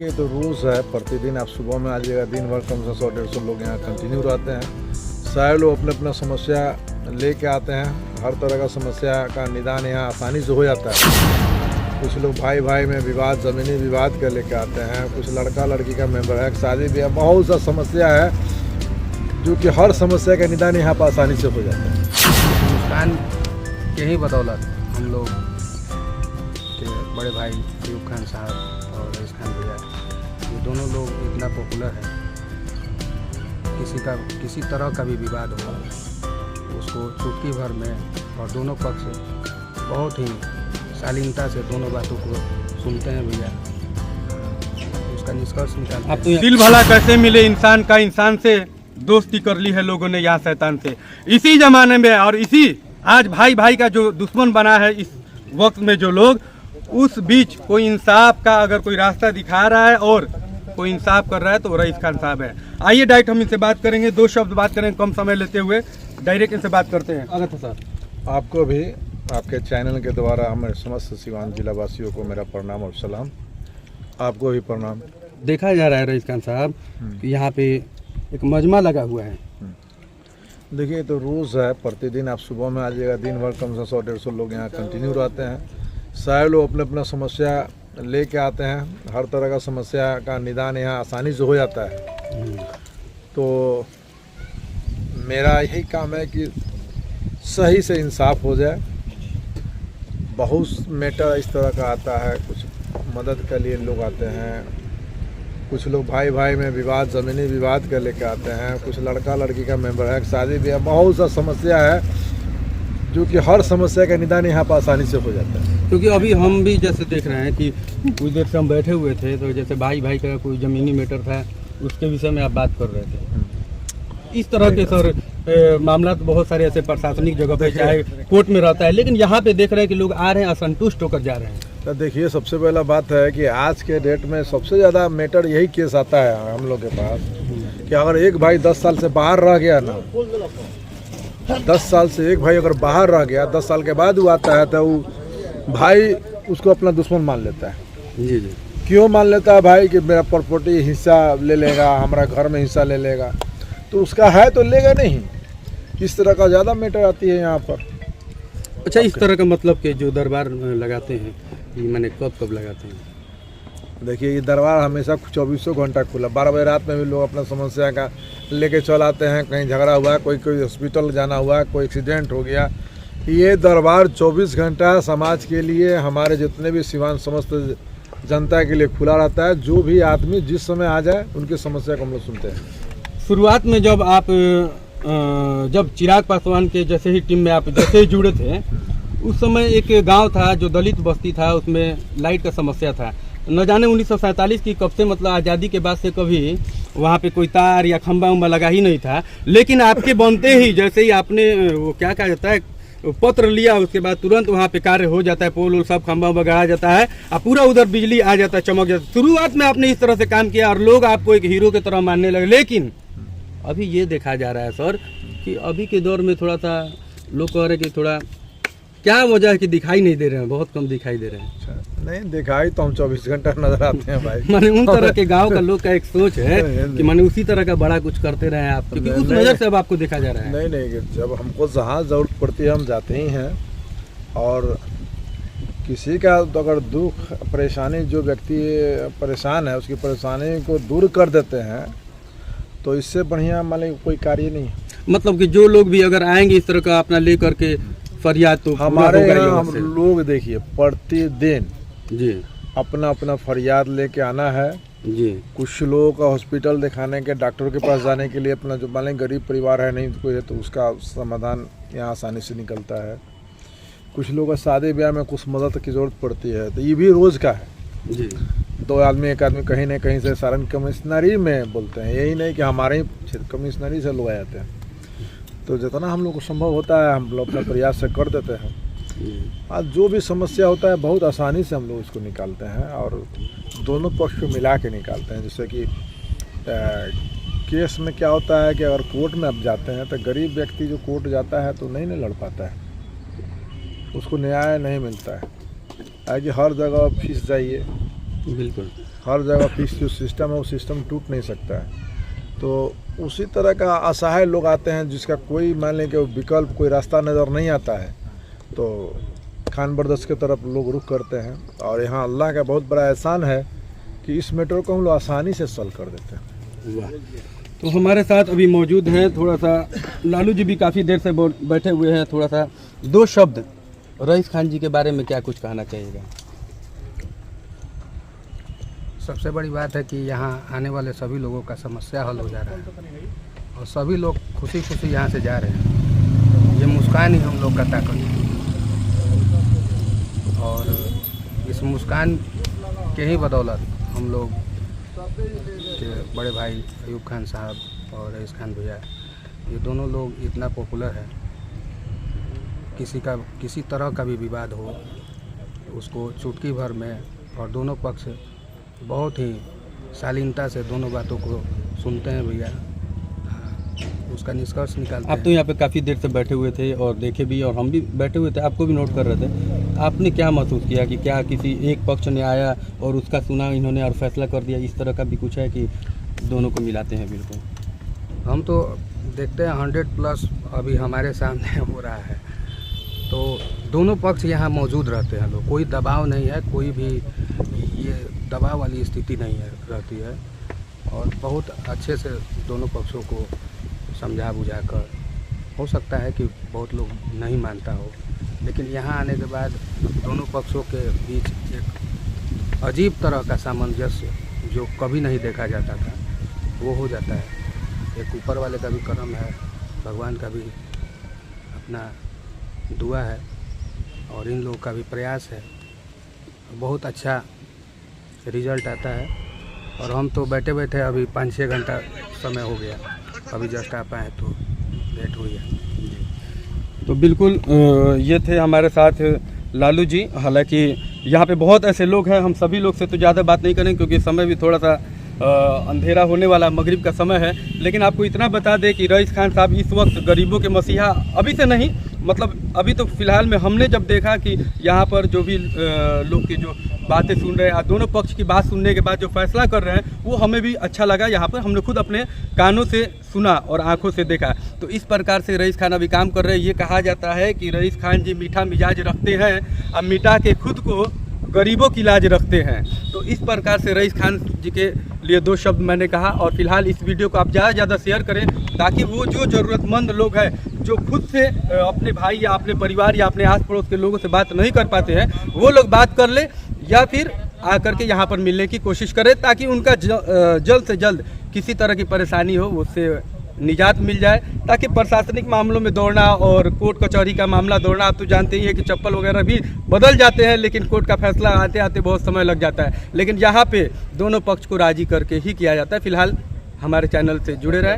ये तो रूल्स है, प्रतिदिन आप सुबह में आ जाइएगा, दिन भर कम से 100-150 लोग यहाँ कंटिन्यू रहते हैं। सारे लोग अपने अपना समस्या लेके आते हैं। हर तरह का समस्या का निदान यहाँ आसानी से हो जाता है। कुछ लोग भाई भाई में विवाद, ज़मीनी विवाद का लेके आते हैं, कुछ लड़का लड़की का मेंबर है, शादी ब्याह, बहुत सा समस्या है जो कि हर समस्या का निदान यहाँ पर आसानी से हो जाता है। मुस्कान के ही बदौलत हम लोग के बड़े भाई अयूब खान साहब और रईस खान भैया, ये दोनों लोग इतना पॉपुलर है, किसी तरह का भी विवाद हो उसको चुटकी भर में और दोनों पक्ष बहुत ही शालीनता से दोनों बातों को सुनते हैं भैया, उसका निष्कर्ष निकालते हैं। दिल भला कैसे मिले इंसान का, इंसान से दोस्ती कर ली है लोगों ने यहाँ शैतान से। इसी जमाने में और इसी आज भाई भाई का जो दुश्मन बना है इस वक्त में जो लोग, उस बीच कोई इंसाफ का अगर कोई रास्ता दिखा रहा है और कोई इंसाफ कर रहा है तो रईस खान साहब है। आइए डायरेक्ट हम इनसे बात करेंगे, 2 शब्द बात करेंगे, कम समय लेते हुए डायरेक्ट इनसे बात करते हैं। अगर तो सर आपको भी आपके चैनल के द्वारा हमारे समस्त सीवान जिला वासियों को मेरा प्रणाम और सलाम। आपको भी प्रणाम। देखा जा रहा है रईस खान साहब कि यहाँ पे एक मजमा लगा हुआ है। देखिए, तो रूल्स है, प्रतिदिन आप सुबह में आ जाइएगा, दिन भर कम से 100-150 लोग यहाँ कंटिन्यू रहते हैं। सारे लोग अपने अपना समस्या लेके आते हैं। हर तरह का समस्या का निदान यहाँ आसानी से हो जाता है। तो मेरा यही काम है कि सही से इंसाफ हो जाए। बहुत मैटर इस तरह का आता है, कुछ मदद के लिए लोग आते हैं, कुछ लोग भाई भाई में विवाद, ज़मीनी विवाद का लेके आते हैं, कुछ लड़का लड़की का मेंबर है, शादी ब्याह, बहुत सा समस्या है जो कि हर समस्या का निदान यहाँ पर आसानी से हो जाता है। क्योंकि अभी हम भी जैसे देख रहे हैं कि कुछ देर से हम बैठे हुए थे तो जैसे भाई भाई का कोई ज़मीनी मैटर था, उसके विषय में आप बात कर रहे थे। इस तरह के सर मामला तो बहुत सारे ऐसे प्रशासनिक जगह पे चाहे कोर्ट में रहता है, लेकिन यहाँ पे देख रहे हैं कि लोग आ रहे हैं असंतुष्ट होकर जा रहे हैं। तो देखिए, सबसे पहला बात है कि आज के डेट में सबसे ज़्यादा मैटर यही केस आता है हम लोग के पास कि अगर एक भाई 10 साल से बाहर रह गया ना, 10 साल से एक भाई अगर बाहर रह गया, 10 साल के बाद वो आता है तो वो भाई उसको अपना दुश्मन मान लेता है। जी जी। क्यों मान लेता है भाई? कि मेरा प्रॉपर्टी हिस्सा ले लेगा, हमारा घर में हिस्सा ले लेगा, तो उसका है तो लेगा नहीं। इस तरह का ज़्यादा मैटर आती है यहाँ पर। अच्छा, इस तरह का मतलब कि जो दरबार लगाते हैं ये मैंने कब लगाते हैं? देखिए, ये दरबार हमेशा 24 घंटा खुला, 12 बजे रात में भी लोग अपना समस्या का लेके चल आते हैं। कहीं झगड़ा हुआ, कोई हॉस्पिटल जाना हुआ, कोई एक्सीडेंट हो गया, ये दरबार 24 घंटा समाज के लिए, हमारे जितने भी सिवान समस्त जनता के लिए खुला रहता है। जो भी आदमी जिस समय आ जाए उनकी समस्या को हम लोग सुनते हैं। शुरुआत में जब आप जब चिराग पासवान के जैसे ही टीम में आप जैसे ही जुड़े थे, उस समय एक गांव था जो दलित बस्ती था, उसमें लाइट का समस्या था। न जाने 1947 की कब से, मतलब आज़ादी के बाद से कभी वहाँ पे कोई तार या खंबा उम्बा लगा ही नहीं था। लेकिन आपके बनते ही जैसे ही आपने वो क्या कहा जाता है पत्र लिया, उसके बाद तुरंत वहाँ पे कार्य हो जाता है, पोल उल सब खंबा उम्बा गाड़ा जाता है और पूरा उधर बिजली आ जाता है, चमक जाता है। शुरुआत में आपने इस तरह से काम किया और लोग आपको एक हीरो की तरह मानने लगे। लेकिन अभी ये देखा जा रहा है सर कि अभी के दौर में थोड़ा सा लोग कह रहे हैं कि थोड़ा क्या वजह है कि दिखाई नहीं दे रहे हैं, बहुत कम दिखाई दे रहे हैं। नहीं दिखाई तो हम 24 घंटा नजर आते हैं भाई। माने उन तरह के गांव का लोग का एक सोच है कि माने उसी तरह का बड़ा कुछ करते रहे आप, क्योंकि उस नजर से अब आपको देखा जा रहा है। नहीं, जब हमको जहाँ जरूरत पड़ती है हम जाते ही हैं। और किसी का तो अगर दुख परेशानी, जो व्यक्ति परेशान है उसकी परेशानी को दूर कर देते हैं, तो इससे बढ़िया मान लीजिए कोई कार्य नहीं है। मतलब कि जो लोग भी अगर आएंगे इस तरह का अपना लेकर के फरियाद, तो हमारे यहाँ हम लोग देखिए प्रतिदिन जी अपना अपना फरियाद लेके आना है जी। कुछ लोगों का हॉस्पिटल दिखाने के, डॉक्टर के पास जाने के लिए अपना जो मान लें गरीब परिवार है, नहीं कोई है, तो उसका समाधान यहाँ आसानी से निकलता है। कुछ लोगों का शादी ब्याह में कुछ मदद की ज़रूरत पड़ती है, तो ये भी रोज़ का है जी। 2 आदमी, एक आदमी कहीं ना कहीं से सारण कमिश्नरी में बोलते हैं, यही नहीं कि हमारे ही कमिश्नरी से लोग आ जाते हैं। तो जितना हम लोग को संभव होता है हम लोग अपना प्रयास से कर देते हैं। आज जो भी समस्या होता है बहुत आसानी से हम लोग उसको निकालते हैं और दोनों पक्ष को मिला के निकालते हैं। जैसे कि केस में क्या होता है कि अगर कोर्ट में आप जाते हैं तो गरीब व्यक्ति जो कोर्ट जाता है तो नहीं लड़ पाता है, उसको न्याय नहीं मिलता है। कि हर जगह फीस जाइए, बिल्कुल। हर जगह फिक्स जो सिस्टम है वो सिस्टम टूट नहीं सकता है। तो उसी तरह का असहाय लोग आते हैं जिसका कोई मान लें कि विकल्प कोई रास्ता नज़र नहीं आता है, तो खान बरदस की तरफ लोग रुख करते हैं। और यहाँ अल्लाह का बहुत बड़ा एहसान है कि इस मैटर को हम लोग आसानी से सॉल्व कर देते हैं। वाह। तो हमारे साथ अभी मौजूद हैं, थोड़ा सा लालू जी भी काफ़ी देर से बैठे हुए हैं। थोड़ा सा 2 शब्द रईस खान जी के बारे में क्या कुछ कहना चाहिएगा? सबसे बड़ी बात है कि यहाँ आने वाले सभी लोगों का समस्या हल हो जा रहा है और सभी लोग खुशी खुशी यहाँ से जा रहे हैं। ये मुस्कान ही हम लोग का ताकत है और इस मुस्कान के ही बदौलत हम लोग के बड़े भाई अयूब खान साहब और रईस खान भैया, ये दोनों लोग इतना पॉपुलर है, किसी तरह का भी विवाद हो उसको चुटकी भर में, और दोनों पक्ष बहुत ही शालीनता से दोनों बातों को सुनते हैं भैया, उसका निष्कर्ष निकालते आप तो यहाँ पे काफ़ी देर से बैठे हुए थे और देखे भी, और हम भी बैठे हुए थे, आपको भी नोट कर रहे थे। आपने क्या महसूस किया कि क्या किसी एक पक्ष ने आया और उसका सुना इन्होंने और फैसला कर दिया, इस तरह का भी कुछ है कि दोनों को मिलाते हैं? बिल्कुल, हम तो देखते हैं 100+ अभी हमारे सामने हो रहा है, तो दोनों पक्ष यहाँ मौजूद रहते हैं लोग, कोई दबाव नहीं है, कोई भी ये दबाव वाली स्थिति नहीं है रहती है, और बहुत अच्छे से दोनों पक्षों को समझा बुझा कर, हो सकता है कि बहुत लोग नहीं मानता हो, लेकिन यहाँ आने के बाद दोनों पक्षों के बीच एक अजीब तरह का सामंजस्य जो कभी नहीं देखा जाता था वो हो जाता है। एक ऊपर वाले का भी करम है, भगवान का भी अपना दुआ है और इन लोगों का भी प्रयास है, बहुत अच्छा रिजल्ट आता है। और हम तो बैठे बैठे अभी 5-6 घंटा समय हो गया, अभी जस्ट आ पाए तो लेट हुई है। तो बिल्कुल ये थे हमारे साथ लालू जी। हालांकि यहाँ पे बहुत ऐसे लोग हैं, हम सभी लोग से तो ज़्यादा बात नहीं करेंगे क्योंकि समय भी थोड़ा सा अंधेरा होने वाला, मगरिब का समय है। लेकिन आपको इतना बता दें कि रईस खान साहब इस वक्त गरीबों के मसीहा अभी से नहीं, मतलब अभी तो फिलहाल में हमने जब देखा कि यहाँ पर जो भी लोग की जो बातें सुन रहे हैं, दोनों पक्ष की बात सुनने के बाद जो फैसला कर रहे हैं वो हमें भी अच्छा लगा। यहाँ पर हमने खुद अपने कानों से सुना और आंखों से देखा। तो इस प्रकार से रईस खान अभी काम कर रहे हैं। ये कहा जाता है कि रईस खान जी मीठा मिजाज रखते हैं और मिटा के खुद को गरीबों की लाज रखते हैं। तो इस प्रकार से रईस खान जी के लिए 2 शब्द मैंने कहा। और फिलहाल इस वीडियो को आप ज़्यादा से ज़्यादा शेयर करें ताकि वो जो ज़रूरतमंद लोग हैं जो खुद से अपने भाई या अपने परिवार या अपने आस पड़ोस के लोगों से बात नहीं कर पाते हैं, वो लोग बात कर ले या फिर आकर के यहाँ पर मिलने की कोशिश करें ताकि उनका जल्द से जल्द किसी तरह की परेशानी हो उससे निजात मिल जाए, ताकि प्रशासनिक मामलों में दौड़ना और कोर्ट कचहरी का मामला दौड़ना, आप तो जानते ही हैं कि चप्पल वगैरह भी बदल जाते हैं लेकिन कोर्ट का फैसला आते आते बहुत समय लग जाता है। लेकिन यहाँ पे दोनों पक्ष को राजी करके ही किया जाता है। फिलहाल हमारे चैनल से जुड़े रहे।